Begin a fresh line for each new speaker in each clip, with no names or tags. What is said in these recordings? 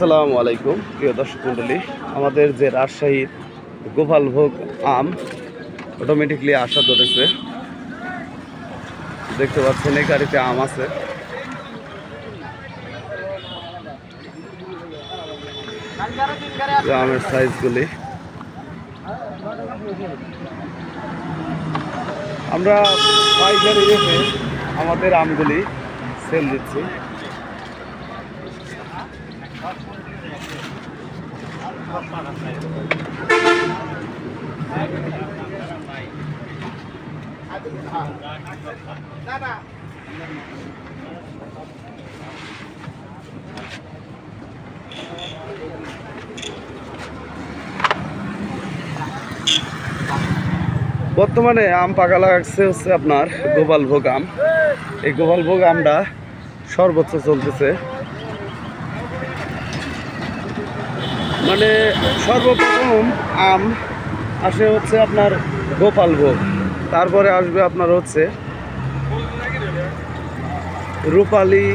আসসালামু আলাইকুম প্রিয় দর্শক মণ্ডলী, আমাদের যে রাজশাহীর গোপালভোগ আম অটোমেটিকলি আসা ধরেছে। দেখতে পাচ্ছেন এই গাড়িতে আম আছে। আমের সাইজগুলি আমরা পাইকারি রেটে আমাদের আমগুলি সেল দিচ্ছি। বর্তমানে আম পাকা লাগছে হচ্ছে আপনার গোপালভোগ আম। এই গোপালভোগ আমটা সর্বোচ্চ চলতেছে, মানে সর্বপ্রথম আম আসে হচ্ছে আপনার গোপালভোগ, তারপরে আসবে আপনার হচ্ছে রূপালী,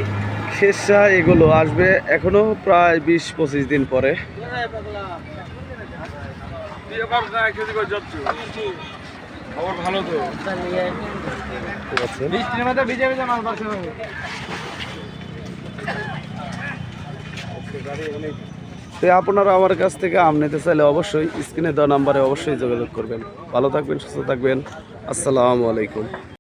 শেরশাহ, এগুলো আসবে এখনো প্রায় 20-25 দিন পরে। আপনারা আমার কাছ থেকে আম নিতে চাইলে অবশ্যই স্ক্রিনে দেওয়া নাম্বারে অবশ্যই যোগাযোগ করবেন। ভালো থাকবেন, সুস্থ থাকবেন। আসসালামু আলাইকুম।